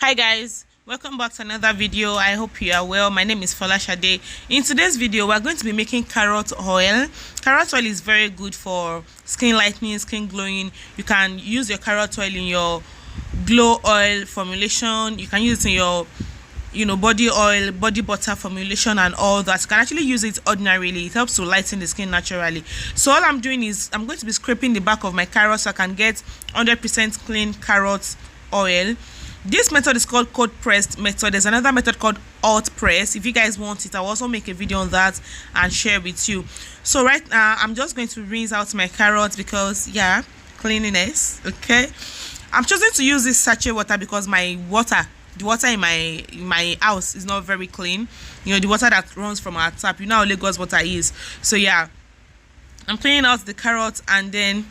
Hi guys, welcome back to another video. I hope you are well. My name is Folashade. In today's video we're going to be making carrot oil. Carrot oil is very good for skin lightening, skin glowing. You can use your carrot oil in your glow oil formulation. You can use it in your body oil, body butter formulation and all that. You can actually use it ordinarily. It helps to lighten the skin naturally. So all I'm doing is I'm going to be scraping the back of my carrot so I can get 100% clean carrot oil. This method is called cold pressed method. There's another method called hot press. If you guys want it, I'll also make a video on that and share with you. So right now I'm just going to rinse out my carrots because cleanliness. Okay, I'm choosing to use this sachet water because the water in my house is not very clean. The water that runs from our tap, how Lagos water is. So yeah, I'm cleaning out the carrots, and then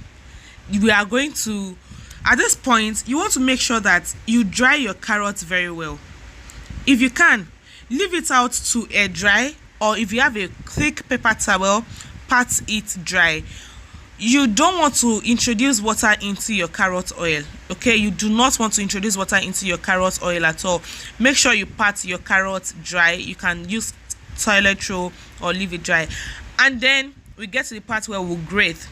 we are going to, at this point, you want to make sure that you dry your carrots very well. If you can, leave it out to air dry, or if you have a thick paper towel, pat it dry. You don't want to introduce water into your carrot oil. Okay, you do not want to introduce water into your carrot oil at all. Make sure you pat your carrots dry. You can use toilet roll or leave it dry. And then we get to the part where we'll grate.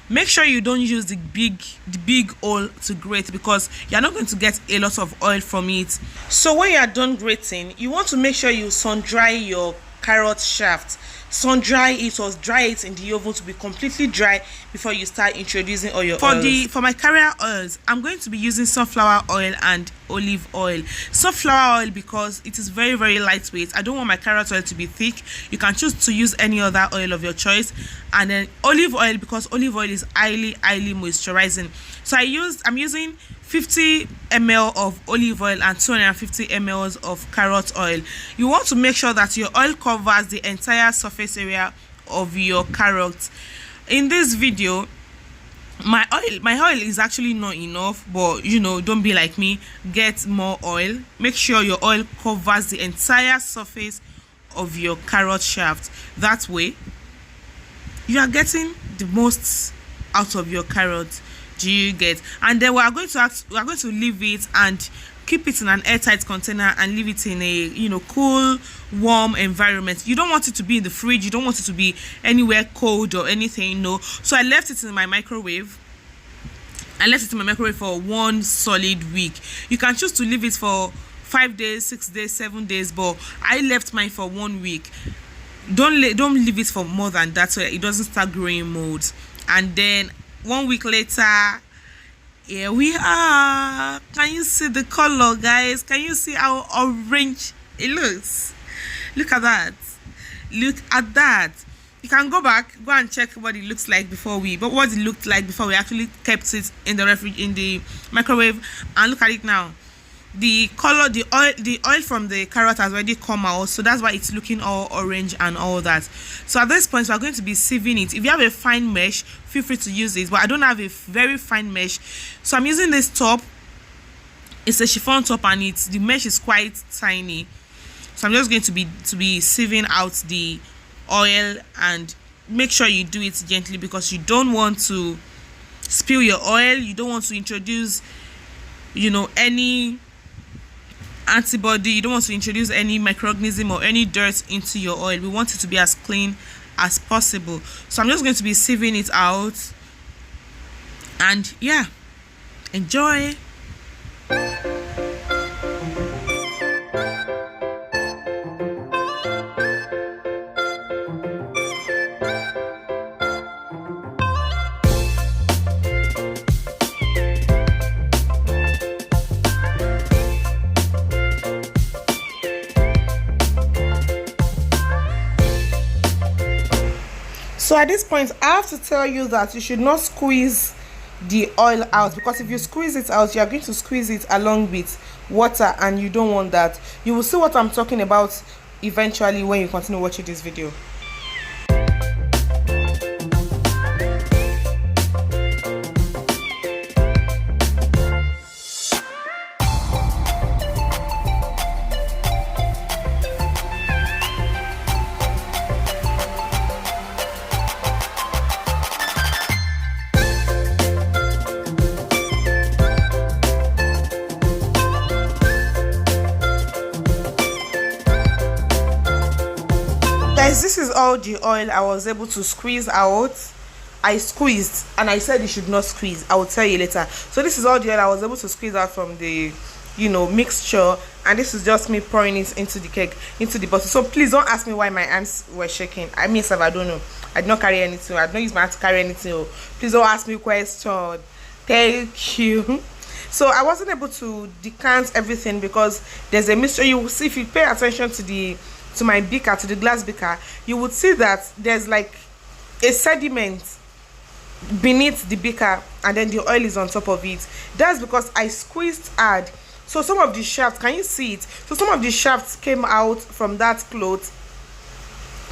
Make sure you don't use the big oil to grate, because you're not going to get a lot of oil from it. So when you are done grating, you want to make sure you sun dry your carrot shaft. Sun dry it or dry it in the oven to be completely dry before you start introducing all your oils. For my carrot oils, I'm going to be using sunflower oil and olive oil. Sunflower oil because it is very, very lightweight. I don't want my carrot oil to be thick. You can choose to use any other oil of your choice. And then olive oil because olive oil is highly moisturizing. So I'm using 50 ml of olive oil and 250 ml of carrot oil. You want to make sure that your oil covers the entire surface area of your carrots. In this video, my oil is actually not enough, but don't be like me, get more oil. Make sure your oil covers the entire surface of your carrot shaft. That way you are getting the most out of your carrots. Do you get? And then we are going to leave it and keep it in an airtight container and leave it in a cool, warm environment. You don't want it to be in the fridge. You don't want it to be anywhere cold or anything. No. So I left it in my microwave. For 1 solid week. You can choose to leave it for 5 days, 6 days, 7 days, but I left mine for 1 week. Don't leave it for more than that so it doesn't start growing mold. And then 1 week later, here we are. Can you see the color, guys? Can you see how orange it looks? Look at that. Look at that. You can go and check what it looks like what it looked like before we actually kept it in the microwave, and look at it now. The color, the oil from the carrot has already come out, so that's why it's looking all orange and all that. So at this point, we are going to be sieving it. If you have a fine mesh, feel free to use it, but I don't have a very fine mesh, so I'm using this top. It's a chiffon top, and the mesh is quite tiny, so I'm just going to be sieving out the oil. And make sure you do it gently because you don't want to spill your oil. You don't want to introduce any antibody. You don't want to introduce any microorganism or any dirt into your oil. We want it to be as clean as possible. So I'm just going to be sieving it out, and yeah, enjoy. So at this point, I have to tell you that you should not squeeze the oil out, because if you squeeze it out, you are going to squeeze it along with water, and you don't want that. You will see what I'm talking about eventually when you continue watching this video. Guys, this is all the oil I was able to squeeze out. I squeezed and I said you should not squeeze. I will tell you later. So this is all the oil I was able to squeeze out from the mixture, and this is just me pouring it into the cake, into the bottle. So please don't ask me why my hands were shaking. I mean, I don't know. I did not carry anything. I did not use my hand to carry anything. Oh, please don't ask me question. Thank you. So I wasn't able to decant everything because there's a mixture. You will see, if you pay attention to my beaker, to the glass beaker, you would see that there's like a sediment beneath the beaker, and then the oil is on top of it. That's because I squeezed hard. So some of the shafts, can you see it? So some of the shafts came out from that cloth.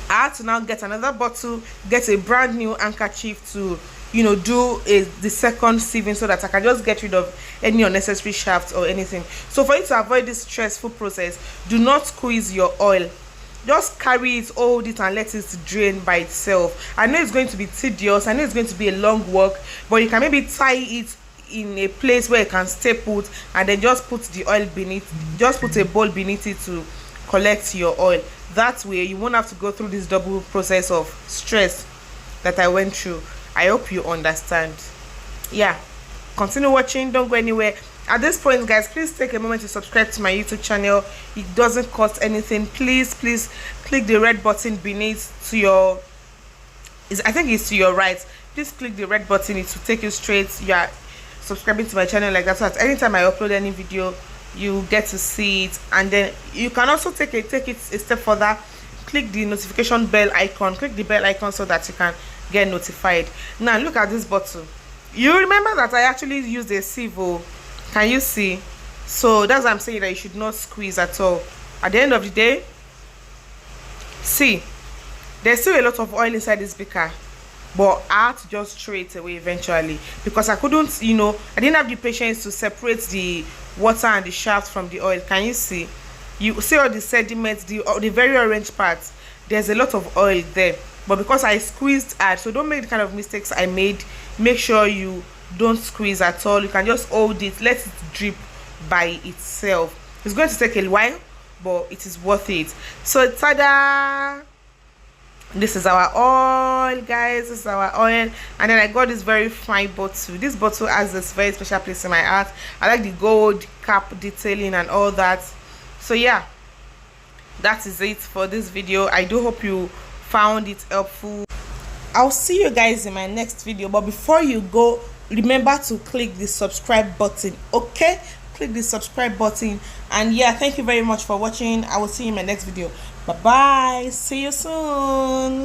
I had to now get another bottle, get a brand new handkerchief to do the second sieving, so that I can just get rid of any unnecessary shafts or anything. So for you to avoid this stressful process, do not squeeze your oil. Just carry it, hold it, and let it drain by itself. I know it's going to be tedious, I know it's going to be a long work, but you can maybe tie it in a place where it can stay put, and then just put the oil beneath, just put a bowl beneath it to collect your oil. That way you won't have to go through this double process of stress that I went through. I hope you understand. Yeah, continue watching, don't go anywhere. At this point, guys, please take a moment to subscribe to my YouTube channel. It doesn't cost anything. Please click the red button beneath to your, I think it's to your right. Please click the red button. It will take you straight. You are subscribing to my channel like that, so that anytime I upload any video, you get to see it. And then you can also take it a step further. Click the notification bell icon. Click the bell icon so that you can get notified. Now look at this bottle. You remember that I actually used a sieve. Can you see? So that's why I'm saying that you should not squeeze at all. At the end of the day, see, there's still a lot of oil inside this beaker, but I had to just throw it away eventually because I couldn't, I didn't have the patience to separate the water and the shaft from the oil. Can you see? You see all the sediments, the very orange parts. There's a lot of oil there, but because I squeezed hard, so don't make the kind of mistakes I made. Make sure you don't squeeze at all. You can just hold it, let it drip by itself. It's going to take a while, but it is worth it. So ta-da, this is our oil, guys. This is our oil. And then I got this very fine bottle. This bottle has this very special place in my heart. I like the gold cap detailing and all that. So yeah, that is it for this video. I do hope you found it helpful. I'll see you guys in my next video, but before you go, remember to click the subscribe button. Okay, click the subscribe button. And yeah, thank you very much for watching. I will see you in my next video. Bye bye, see you soon.